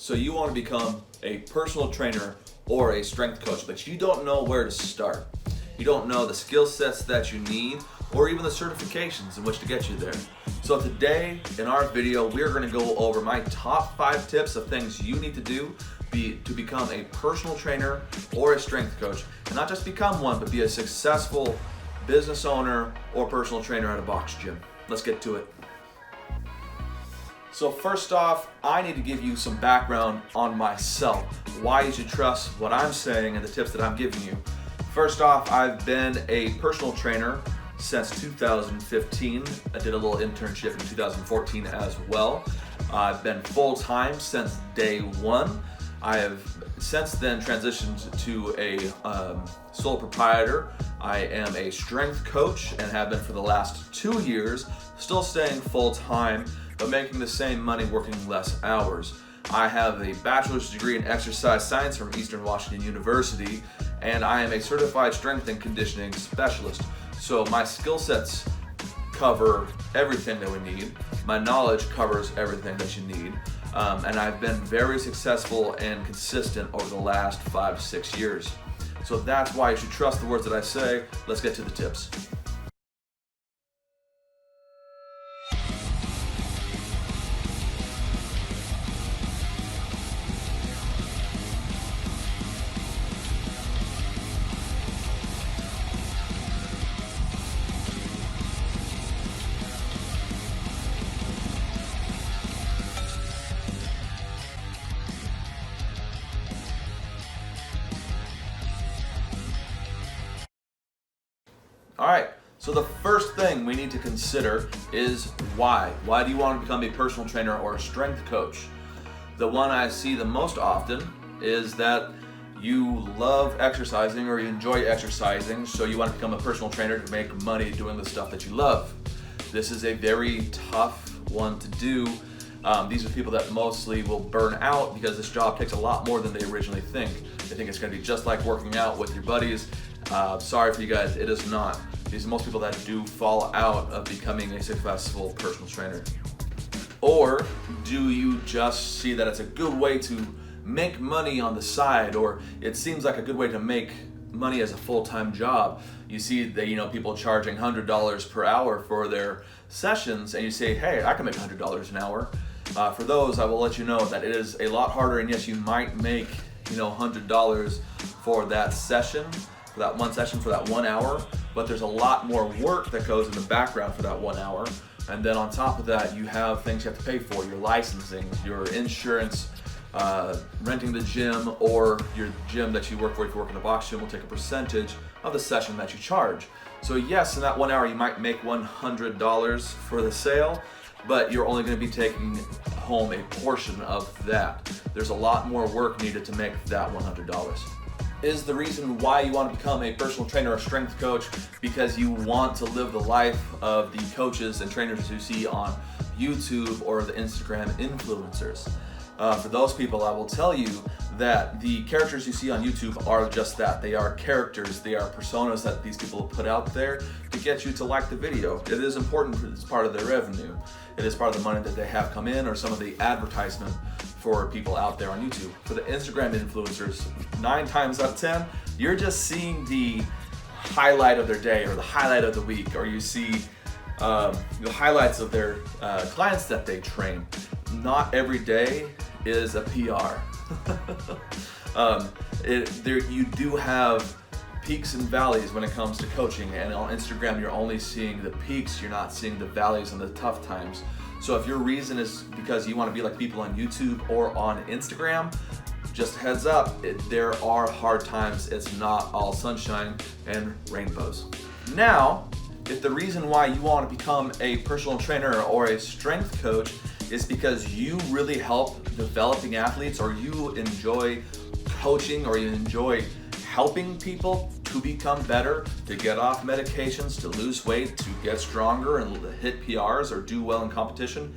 So you want to become a personal trainer or a strength coach, but you don't know where to start. You don't know the skill sets that you need or even the certifications in which to get you there. So today in our video, we're going to go over my top 5 tips of things you need to do to become a personal trainer or a strength coach, and not just become one, but be a successful business owner or personal trainer at a box gym. Let's get to it. So first off, I need to give you some background on myself, why you should trust what I'm saying and the tips that I'm giving you. First off, I've been a personal trainer since 2015. I did a little internship in 2014 as well. I've been full-time since day one. I have since then transitioned to a sole proprietor. I am a strength coach and have been for the last 2 years, still staying full-time, but making the same money working less hours. I have a bachelor's degree in exercise science from Eastern Washington University, and I am a certified strength and conditioning specialist. So my skill sets cover everything that we need. My knowledge covers everything that you need. And I've been very successful and consistent over the last 5 to 6 years. So that's why you should trust the words that I say. Let's get to the tips. All right, so the first thing we need to consider is why. Why do you want to become a personal trainer or a strength coach? The one I see the most often is that you love exercising or you enjoy exercising, so you want to become a personal trainer to make money doing the stuff that you love. This is a very tough one to do. These are people that mostly will burn out because this job takes a lot more than they originally think. They think it's going to be just like working out with your buddies. Sorry for you guys, it is not. These are most people that do fall out of becoming a successful personal trainer. Or do you just see that it's a good way to make money on the side, or it seems like a good way to make money as a full-time job? You see that people charging $100 per hour for their sessions, and you say, hey, I can make $100 an hour. For those, I will let you know that it is a lot harder, and yes, you might make $100 for that session, for that one session, for that 1 hour, but there's a lot more work that goes in the background for that 1 hour. And then on top of that, you have things you have to pay for, your licensing, your insurance, renting the gym, or your gym that you work for. If you work in a box gym, will take a percentage of the session that you charge. So yes, in that 1 hour, you might make $100 for the sale, but you're only going to be taking home a portion of that. There's a lot more work needed to make that $100. Is the reason why you want to become a personal trainer or strength coach because you want to live the life of the coaches and trainers you see on YouTube or the Instagram influencers? For those people, I will tell you that the characters you see on YouTube are just that. They are characters, they are personas that these people put out there to get you to like the video. It is important because it's part of their revenue. It is part of the money that they have come in, or some of the advertisement for people out there on YouTube. For the Instagram influencers, 9 times out of 10, you're just seeing the highlight of their day or the highlight of the week, or you see the highlights of their clients that they train. Not every day is a PR. You do have peaks and valleys when it comes to coaching, and on Instagram you're only seeing the peaks, you're not seeing the valleys and the tough times. So if your reason is because you want to be like people on YouTube or on Instagram, just heads up, there are hard times. It's not all sunshine and rainbows. Now, if the reason why you want to become a personal trainer or a strength coach is because you really help developing athletes, or you enjoy coaching, or you enjoy helping people to become better, to get off medications, to lose weight, to get stronger and hit PRs or do well in competition,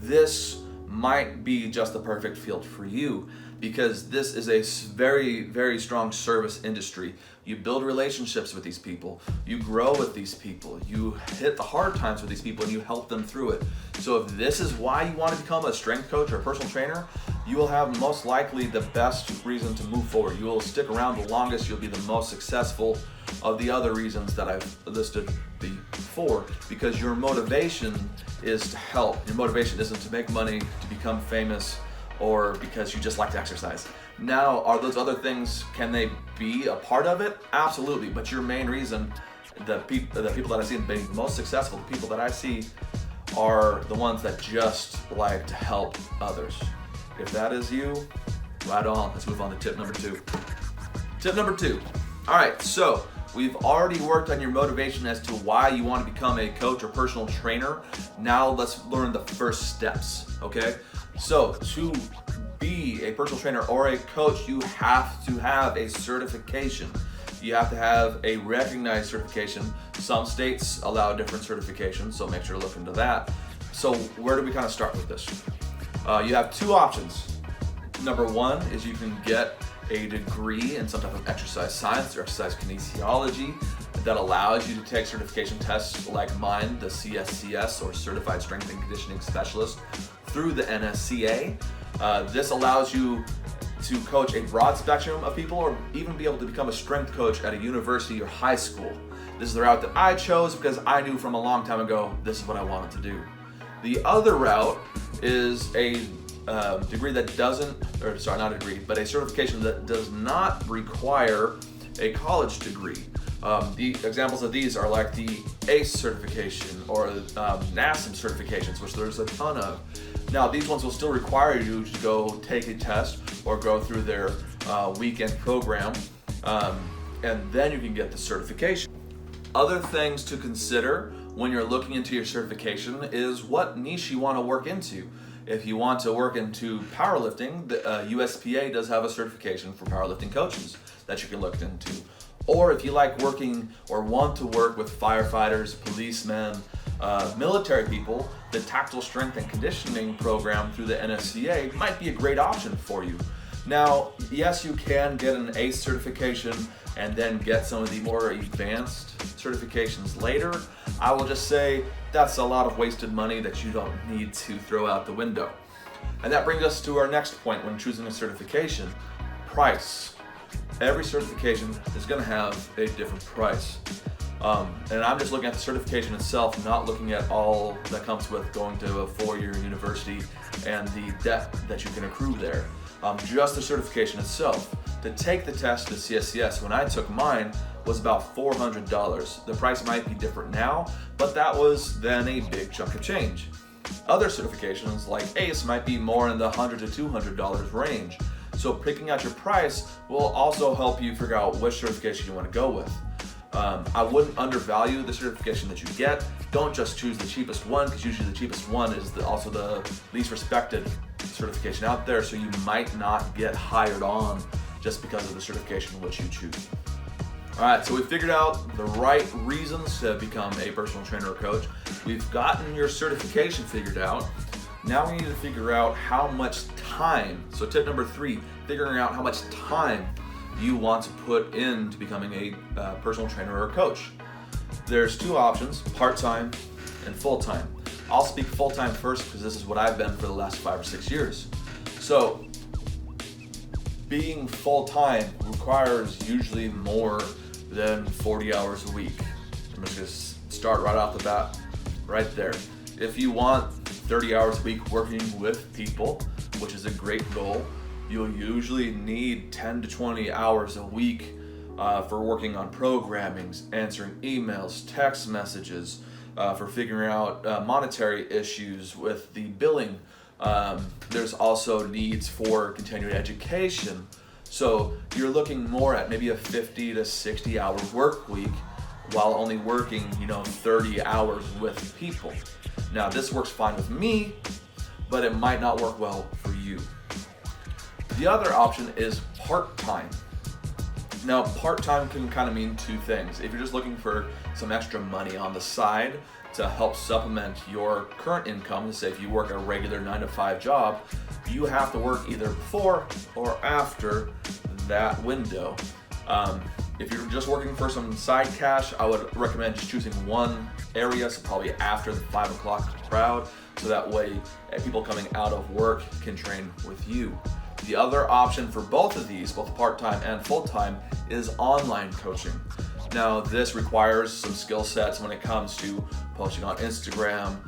this might be just the perfect field for you, because this is a very, very strong service industry. You build relationships with these people, you grow with these people, you hit the hard times with these people, and you help them through it. So if this is why you want to become a strength coach or a personal trainer, you will have most likely the best reason to move forward. You will stick around the longest, you'll be the most successful of the other reasons that I've listed before, because your motivation is to help. Your motivation isn't to make money, to become famous, or because you just like to exercise. Now, are those other things, can they be a part of it? Absolutely, but your main reason, the people that I see being most successful, the people that I see are the ones that just like to help others. If that is you, right on. Let's move on to tip number 2. Tip number 2. All right, so we've already worked on your motivation as to why you want to become a coach or personal trainer. Now let's learn the first steps, okay? So to be a personal trainer or a coach, you have to have a certification. You have to have a recognized certification. Some states allow different certifications, so make sure to look into that. So where do we kind of start with this? You have 2 options. Number 1 is you can get a degree in some type of exercise science or exercise kinesiology that allows you to take certification tests like mine, the CSCS, or Certified Strength and Conditioning Specialist, through the NSCA. This allows you to coach a broad spectrum of people, or even be able to become a strength coach at a university or high school. This is the route that I chose because I knew from a long time ago this is what I wanted to do. The other route is a degree that doesn't, or sorry, not a degree, but a certification that does not require a college degree. The examples of these are like the ACE certification or NASM certifications, which there's a ton of. Now, these ones will still require you to go take a test or go through their weekend program, and then you can get the certification. Other things to consider when you're looking into your certification is what niche you want to work into. If you want to work into powerlifting, the USPA does have a certification for powerlifting coaches that you can look into. Or if you like working or want to work with firefighters, policemen, military people, the Tactile Strength and Conditioning program through the NSCA might be a great option for you. Now, yes, you can get an ACE certification and then get some of the more advanced certifications later. I will just say that's a lot of wasted money that you don't need to throw out the window. And that brings us to our next point when choosing a certification: price. Every certification is going to have a different price. And I'm just looking at the certification itself, not looking at all that comes with going to a 4-year university and the debt that you can accrue there. Just the certification itself. To take the test, the CSCS, when I took mine, was about $400. The price might be different now, but that was then a big chunk of change. Other certifications like ACE might be more in the $100 to $200 range. So picking out your price will also help you figure out which certification you want to go with. I wouldn't undervalue the certification that you get. Don't just choose the cheapest one, because usually the cheapest one is also the least respected certification out there, so you might not get hired on just because of the certification which you choose. All right, so we figured out the right reasons to become a personal trainer or coach. We've gotten your certification figured out. Now we need to figure out how much time. So tip number 3, figuring out how much time you want to put into becoming a personal trainer or coach. There's 2 options: part-time and full-time. I'll speak full-time first because this is what I've been for the last 5 or 6 years. So being full-time requires usually more than 40 hours a week. I'm just going to start right off the bat right there. If you want 30 hours a week working with people, which is a great goal, you'll usually need 10 to 20 hours a week for working on programming, answering emails, text messages, for figuring out monetary issues with the billing. There's also needs for continuing education. So you're looking more at maybe a 50 to 60 hour work week while only working, 30 hours with people. Now, this works fine with me, but it might not work well for you. The other option is part-time. Now, part-time can kind of mean 2 things. If you're just looking for some extra money on the side to help supplement your current income, say if you work a regular 9-to-5 job, you have to work either before or after that window. If you're just working for some side cash, I would recommend just choosing one area, so probably after the 5 o'clock crowd, so that way people coming out of work can train with you. The other option for both of these, both part-time and full-time, is online coaching. Now, this requires some skill sets when it comes to posting on Instagram,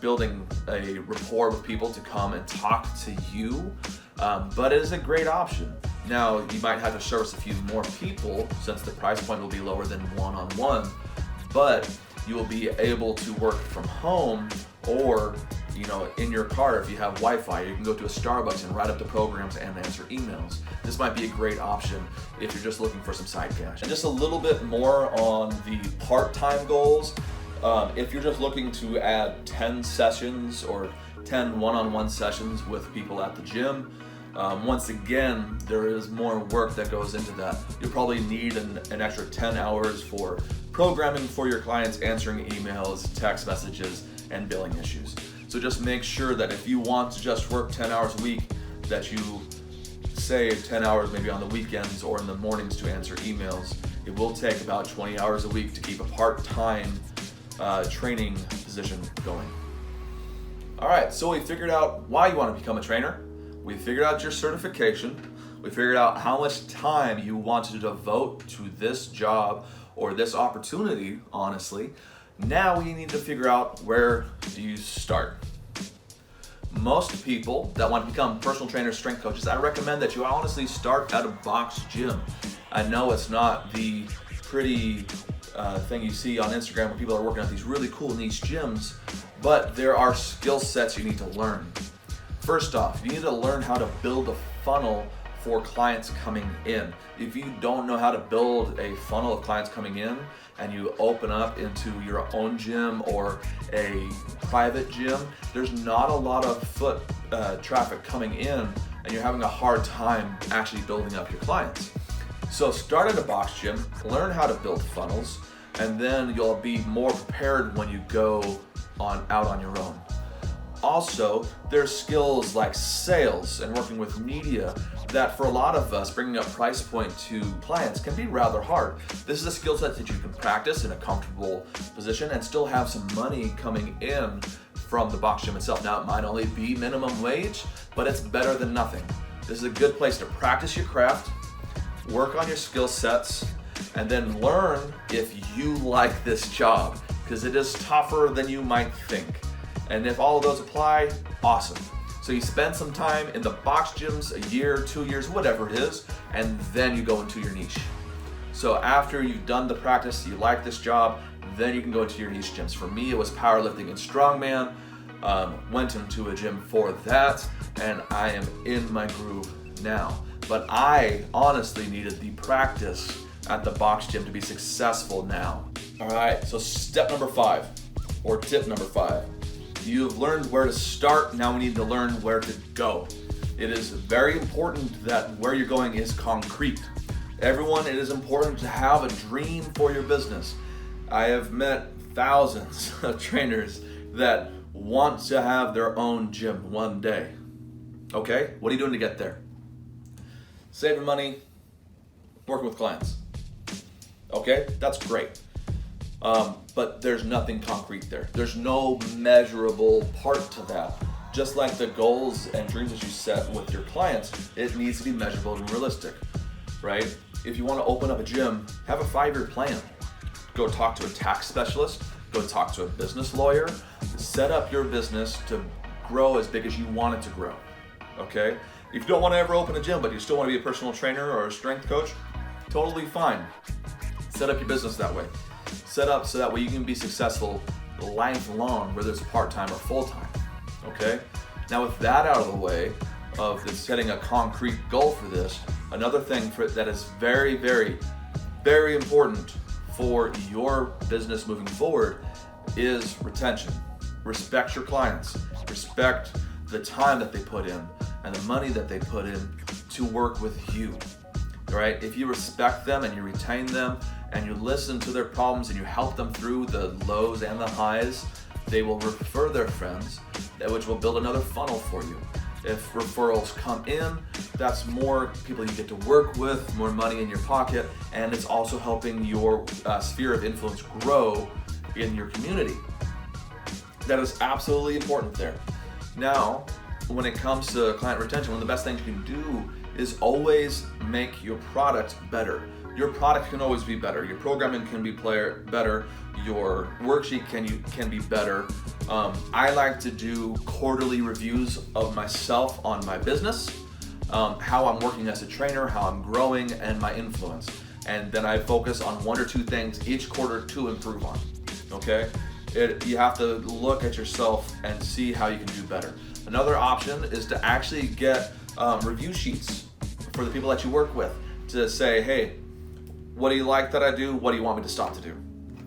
building a rapport with people to come and talk to you, but it is a great option. Now, you might have to service a few more people since the price point will be lower than one-on-one, but you will be able to work from home or in your car if you have Wi-Fi. You can go to a Starbucks and write up the programs and answer emails. This might be a great option if you're just looking for some side cash. And just a little bit more on the part-time goals. If you're just looking to add 10 sessions or 10 one-on-one sessions with people at the gym, once again, there is more work that goes into that. You'll probably need an extra 10 hours for programming for your clients, answering emails, text messages, and billing issues. So just make sure that if you want to just work 10 hours a week, that you save 10 hours maybe on the weekends or in the mornings to answer emails. It will take about 20 hours a week to keep a part-time training position going. All right, so we figured out why you want to become a trainer. We figured out your certification. We figured out how much time you want to devote to this job or this opportunity, honestly. Now we need to figure out, where do you start? Most people that want to become personal trainers, strength coaches, I recommend that you honestly start at a box gym. I know it's not the pretty thing you see on Instagram where people are working at these really cool niche gyms, but there are skill sets you need to learn. First off, you need to learn how to build a funnel for clients coming in. If you don't know how to build a funnel of clients coming in and you open up into your own gym or a private gym, there's not a lot of foot traffic coming in and you're having a hard time actually building up your clients. So start at a box gym, learn how to build funnels, and then you'll be more prepared when you go out on your own. Also, there's skills like sales and working with media that for a lot of us, bringing up price point to clients can be rather hard. This is a skill set that you can practice in a comfortable position and still have some money coming in from the box gym itself. Now, it might only be minimum wage, but it's better than nothing. This is a good place to practice your craft, work on your skill sets, and then learn if you like this job, because it is tougher than you might think. And if all of those apply, awesome. So you spend some time in the box gyms, a year, 2 years, whatever it is, and then you go into your niche. So after you've done the practice, you like this job, then you can go into your niche gyms. For me, it was powerlifting and strongman. Went into a gym for that, and I am in my groove now. But I honestly needed the practice at the box gym to be successful now. All right, so step number 5, or tip number 5. You've learned where to start, now we need to learn where to go. It is very important that where you're going is concrete. Everyone, it is important to have a dream for your business. I have met thousands of trainers that want to have their own gym one day. Okay, what are you doing to get there? Saving money, working with clients. Okay, that's great. But there's nothing concrete there. There's no measurable part to that. Just like the goals and dreams that you set with your clients, it needs to be measurable and realistic, right? If you want to open up a gym, have a 5-year plan. Go talk to a tax specialist, go talk to a business lawyer, set up your business to grow as big as you want it to grow, okay? If you don't want to ever open a gym, but you still want to be a personal trainer or a strength coach, totally fine. Set up your business that way. Set up so that way you can be successful lifelong, whether it's part-time or full-time, okay? Now with that out of the way, of setting a concrete goal for this, another thing that is very, very, very important for your business moving forward is retention. Respect your clients. Respect the time that they put in and the money that they put in to work with you, right? If you respect them and you retain them and you listen to their problems and you help them through the lows and the highs, they will refer their friends, which will build another funnel for you. If referrals come in, that's more people you get to work with, more money in your pocket, and it's also helping your sphere of influence grow in your community. That is absolutely important there. Now, when it comes to client retention, one of the best things you can do is always make your product better. Your product can always be better. Your programming can be better. Your worksheet can be better. I like to do quarterly reviews of myself on my business, how I'm working as a trainer, how I'm growing, and my influence. And then I focus on 1 or 2 things each quarter to improve on. Okay? You have to look at yourself and see how you can do better. Another option is to actually get review sheets for the people that you work with to say, hey, what do you like that I do? What do you want me to stop to do?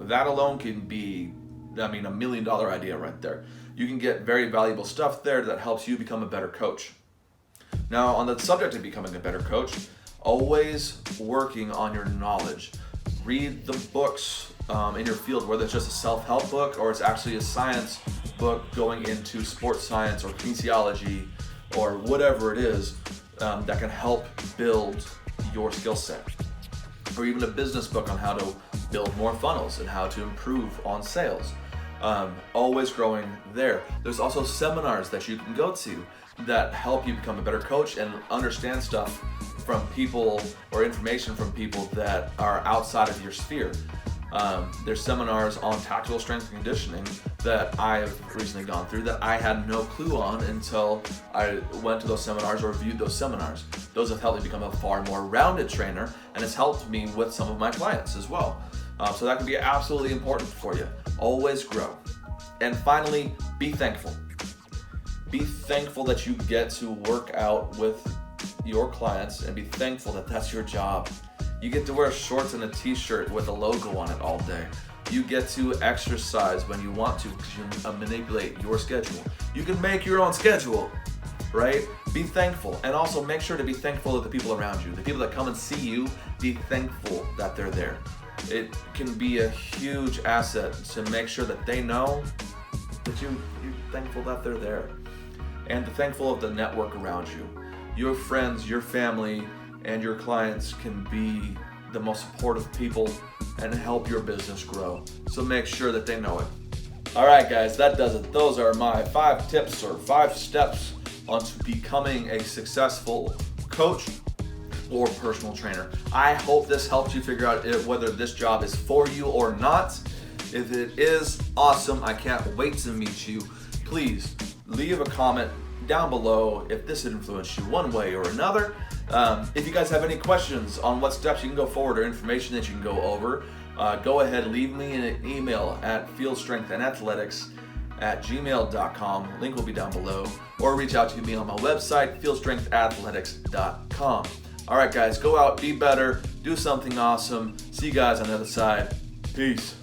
That alone can be, $1 million idea right there. You can get very valuable stuff there that helps you become a better coach. Now, on the subject of becoming a better coach, always working on your knowledge. Read the books in your field, whether it's just a self-help book or it's actually a science book going into sports science or kinesiology or whatever it is that can help build your skill set. Or even a business book on how to build more funnels and how to improve on sales. Always growing there. There's also seminars that you can go to that help you become a better coach and understand stuff from people or information from people that are outside of your sphere. There's seminars on tactical strength and conditioning that I have recently gone through that I had no clue on until I went to those seminars or viewed those seminars. Those have helped me become a far more rounded trainer, and it's helped me with some of my clients as well. So that can be absolutely important for you. Always grow. And finally, be thankful. Be thankful that you get to work out with your clients and be thankful that that's your job. You get to wear shorts and a t-shirt with a logo on it all day. You get to exercise when you want to because you manipulate your schedule. You can make your own schedule, right? Be thankful, and also make sure to be thankful of the people around you. The people that come and see you, be thankful that they're there. It can be a huge asset to make sure that they know that you're thankful that they're there. And thankful of the network around you. Your friends, your family, and your clients can be the most supportive people and help your business grow. So make sure that they know it. All right, guys, that does it. Those are my 5 tips or 5 steps onto becoming a successful coach or personal trainer. I hope this helps you figure out whether this job is for you or not. If it is, awesome. I can't wait to meet you. Please leave a comment down below if this influenced you one way or another. If you guys have any questions on what steps you can go forward or information that you can go over, go ahead, leave me an email at fieldstrengthandathletics@gmail.com. Link will be down below. Or reach out to me on my website, fieldstrengthathletics.com. All right, guys, go out, be better, do something awesome. See you guys on the other side. Peace.